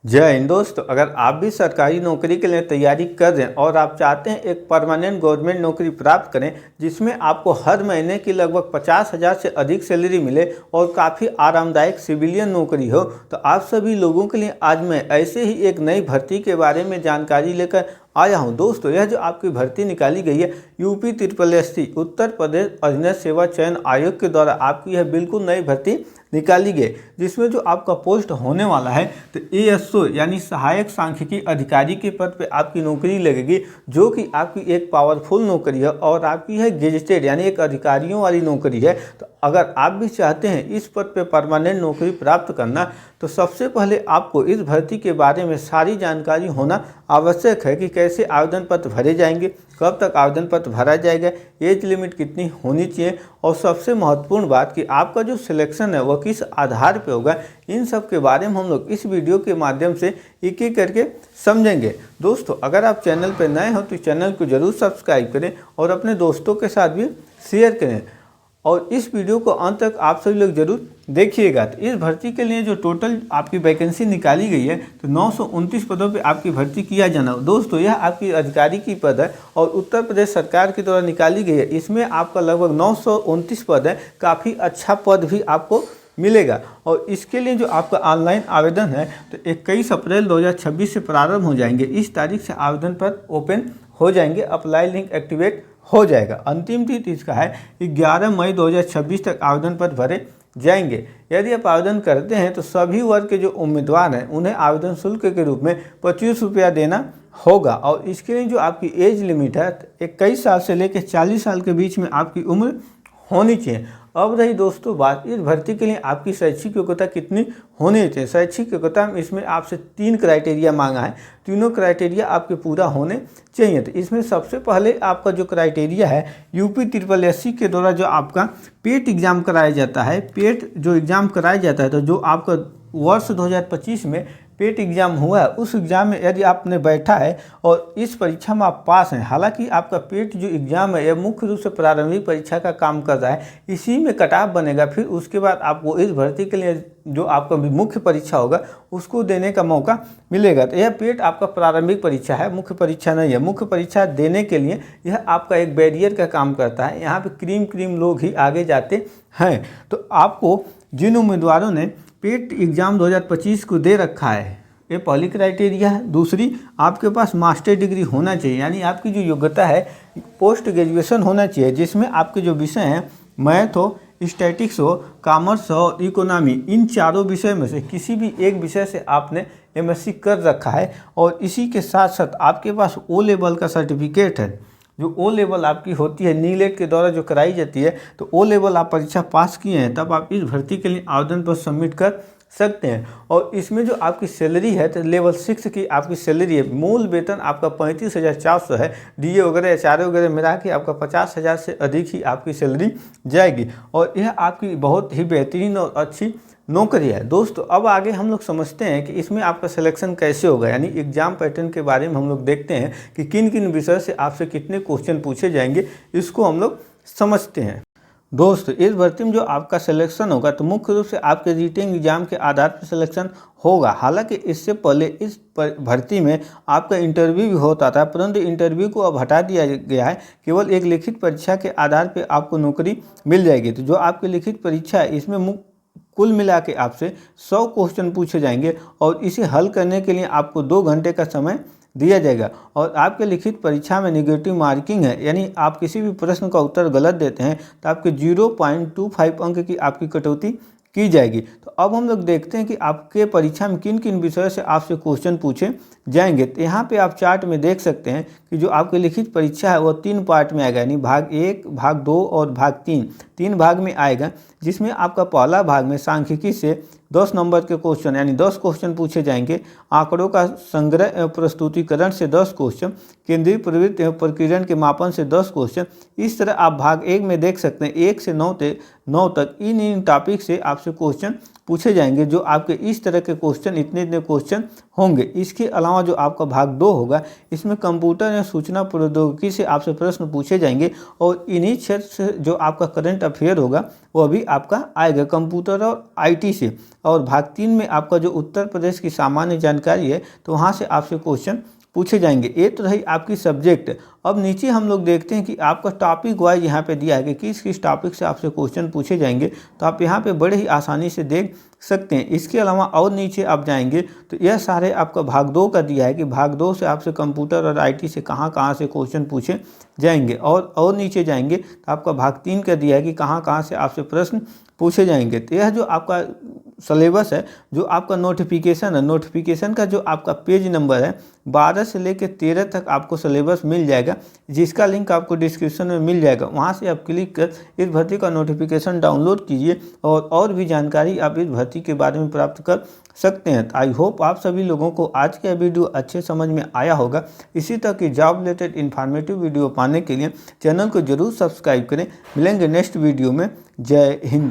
जय हिंद दोस्तों, अगर आप भी सरकारी नौकरी के लिए तैयारी कर रहे हैं और आप चाहते हैं एक परमानेंट गवर्नमेंट नौकरी प्राप्त करें जिसमें आपको हर महीने की लगभग 50,000 से अधिक सैलरी मिले और काफ़ी आरामदायक सिविलियन नौकरी हो, तो आप सभी लोगों के लिए आज मैं ऐसे ही एक नई भर्ती के बारे में जानकारी लेकर आया हूं। दोस्तों, यह जो आपकी भर्ती निकाली गई है यूपी SSSC उत्तर प्रदेश अधीनस्थ सेवा चयन आयोग के द्वारा आपकी यह बिल्कुल नई भर्ती निकाली गई, जिसमें जो आपका पोस्ट होने वाला है तो ASO यानी सहायक सांख्यिकी अधिकारी के पद पे आपकी नौकरी लगेगी, जो कि आपकी एक पावरफुल नौकरी है और आपकी है गेजेटेड यानी एक अधिकारियों वाली नौकरी है। तो अगर आप भी चाहते हैं इस पद पे परमानेंट नौकरी प्राप्त करना, तो सबसे पहले आपको इस भर्ती के बारे में सारी जानकारी होना आवश्यक है कि कैसे आवेदन पत्र भरे जाएंगे, कब तक आवेदन पत्र भरा जाएगा, एज लिमिट कितनी होनी चाहिए और सबसे महत्वपूर्ण बात कि आपका जो सिलेक्शन है वह किस आधार पे होगा। इन सब के बारे में हम लोग इस वीडियो के माध्यम से एक एक करके समझेंगे। दोस्तों, अगर आप चैनल पर नए हो तो चैनल को जरूर सब्सक्राइब करें और अपने दोस्तों के साथ भी शेयर करें और इस वीडियो को अंत तक आप सभी लोग जरूर देखिएगा। तो इस भर्ती के लिए जो टोटल आपकी वैकेंसी निकाली गई है तो 929 पदों पे आपकी भर्ती किया जाना। दोस्तों, यह आपकी अधिकारी की पद है और उत्तर प्रदेश सरकार के द्वारा निकाली गई है। इसमें आपका लगभग 929 पद है, काफ़ी अच्छा पद भी आपको मिलेगा। और इसके लिए जो आपका ऑनलाइन आवेदन है तो 21 अप्रैल 2026 से प्रारंभ हो जाएंगे। इस तारीख से आवेदन पत्र ओपन हो जाएंगे, अप्लाई लिंक एक्टिवेट हो जाएगा। अंतिम तिथि इसका है 11 मई 2026 तक आवेदन पत्र भरे जाएंगे। यदि आप आवेदन करते हैं तो सभी वर्ग के जो उम्मीदवार हैं उन्हें आवेदन शुल्क के रूप में 25 रुपया देना होगा। और इसके लिए जो आपकी एज लिमिट है 21 साल से लेकर 40 साल के बीच में आपकी उम्र होनी चाहिए। अब रही दोस्तों बात इस भर्ती के लिए आपकी शैक्षिक योग्यता कितनी होनी चाहिए। शैक्षिक योग्यता में इसमें आपसे 3 क्राइटेरिया मांगा है, तीनों क्राइटेरिया आपके पूरा होने चाहिए। तो इसमें सबसे पहले आपका जो क्राइटेरिया है यूपी SSSC के द्वारा जो आपका पेट एग्जाम कराया जाता है, पेट जो एग्ज़ाम कराया जाता है, तो जो आपका वर्ष 2025 में पेट एग्ज़ाम हुआ है उस एग्ज़ाम में यदि आपने बैठा है और इस परीक्षा में आप पास हैं, हालांकि आपका पेट जो एग्ज़ाम है यह मुख्य रूप से प्रारंभिक परीक्षा का काम कर रहा है, इसी में कट ऑफ बनेगा। फिर उसके बाद आपको इस भर्ती के लिए जो आपका मुख्य परीक्षा होगा उसको देने का मौका मिलेगा। तो यह पेट आपका प्रारंभिक परीक्षा है, मुख्य परीक्षा नहीं है। मुख्य परीक्षा देने के लिए यह आपका एक बैरियर का काम करता है, यहाँ पे क्रीम लोग ही आगे जाते हैं। तो आपको जिन उम्मीदवारों ने पेट एग्ज़ाम 2025 को दे रखा है, ये पहली क्राइटेरिया है। दूसरी, आपके पास मास्टर डिग्री होना चाहिए, यानी आपकी जो योग्यता है पोस्ट ग्रेजुएशन होना चाहिए, जिसमें आपके जो विषय हैं मैथ हो, स्टैटिक्स हो, कॉमर्स हो और इकोनॉमी, इन चारों विषय में से किसी भी एक विषय से आपने MSc कर रखा है। और इसी के साथ साथ आपके पास O लेवल का सर्टिफिकेट है। जो O लेवल आपकी होती है नीलेट के द्वारा जो कराई जाती है, तो O लेवल आप परीक्षा पास किए हैं तब आप इस भर्ती के लिए आवेदन पर सबमिट कर सकते हैं। और इसमें जो आपकी सैलरी है तो लेवल 6 की आपकी सैलरी है। मूल वेतन आपका 35,400 है, DA वगैरह HRA वगैरह मिला के आपका 50,000 से अधिक ही आपकी सैलरी जाएगी। और यह आपकी बहुत ही बेहतरीन और अच्छी नौकरी है। दोस्तों, अब आगे हम लोग समझते हैं कि इसमें आपका सिलेक्शन कैसे होगा, यानी एग्जाम पैटर्न के बारे में हम लोग देखते हैं कि किन किन विषय से आपसे कितने क्वेश्चन पूछे जाएंगे, इसको हम लोग समझते हैं। दोस्तों, इस भर्ती में जो आपका सिलेक्शन होगा तो मुख्य रूप से आपके रिटेन एग्जाम के आधार पर सिलेक्शन होगा। हालांकि इससे पहले इस भर्ती में आपका इंटरव्यू भी होता था, परंतु इंटरव्यू को अब हटा दिया गया है। केवल एक लिखित परीक्षा के आधार पर आपको नौकरी मिल जाएगी। तो जो आपकी लिखित परीक्षा है इसमें कुल मिला के आपसे 100 क्वेश्चन पूछे जाएंगे और इसे हल करने के लिए आपको 2 घंटे का समय दिया जाएगा। और आपके लिखित परीक्षा में नेगेटिव मार्किंग है, यानी आप किसी भी प्रश्न का उत्तर गलत देते हैं तो आपके 0.25 अंक की आपकी कटौती की जाएगी। तो अब हम लोग देखते हैं कि आपके परीक्षा में किन किन विषयों से आपसे क्वेश्चन पूछे जाएंगे। तो यहाँ पे आप चार्ट में देख सकते हैं कि जो आपकी लिखित परीक्षा है वो 3 पार्ट में आएगा, यानी भाग 1, भाग 2 और भाग 3 भाग में आएगा। जिसमें आपका पहला भाग में सांख्यिकी से 10 नंबर के क्वेश्चन यानी 10 क्वेश्चन पूछे जाएंगे। आंकड़ों का संग्रह एवं प्रस्तुतिकरण से 10 क्वेश्चन, केंद्रीय प्रवृत्ति एवं प्रकीर्णन के मापन से 10 क्वेश्चन। इस तरह आप भाग 1 में देख सकते हैं 1 से 9 तक इन टॉपिक से आपसे क्वेश्चन पूछे जाएंगे, जो आपके इस तरह के क्वेश्चन, इतने इतने क्वेश्चन होंगे। इसके अलावा जो आपका भाग 2 होगा, इसमें कंप्यूटर या सूचना प्रौद्योगिकी से आपसे प्रश्न पूछे जाएंगे और इन्हीं क्षेत्र से जो आपका करंट अफेयर होगा वो भी आपका आएगा, कंप्यूटर और आईटी से। और भाग 3 में आपका जो उत्तर प्रदेश की सामान्य जानकारी है, तो वहाँ से आपसे क्वेश्चन पूछे जाएंगे। ये तो रही आपकी सब्जेक्ट। अब नीचे हम लोग देखते हैं कि आपका टॉपिक वाइज यहाँ पे दिया है कि किस किस टॉपिक से आपसे क्वेश्चन पूछे जाएंगे, तो आप यहाँ पे बड़े ही आसानी से देख सकते हैं। इसके अलावा और नीचे आप जाएंगे तो यह सारे आपका भाग 2 का दिया है कि भाग 2 से आपसे कंप्यूटर और आईटी से कहाँ कहाँ से क्वेश्चन पूछे जाएंगे। और नीचे जाएंगे तो आपका भाग 3 का दिया है कि कहाँ कहाँ से आपसे प्रश्न पूछे जाएंगे। तो यह जो आपका सिलेबस है, जो आपका नोटिफिकेशन है, नोटिफिकेशन का जो आपका पेज नंबर है 12 से लेकर 13 तक आपको सिलेबस मिल जाएगा, जिसका लिंक आपको डिस्क्रिप्शन में मिल जाएगा। वहां से आप क्लिक कर इस भर्ती का नोटिफिकेशन डाउनलोड कीजिए और भी जानकारी आप इस भर्ती के बारे में प्राप्त कर सकते हैं। आई होप आप सभी लोगों को आज का वीडियो अच्छे समझ में आया होगा। इसी तरह की जॉब रिलेटेड इन्फॉर्मेटिव वीडियो पाने के लिए चैनल को जरूर सब्सक्राइब करें। मिलेंगे नेक्स्ट वीडियो में। जय हिंद।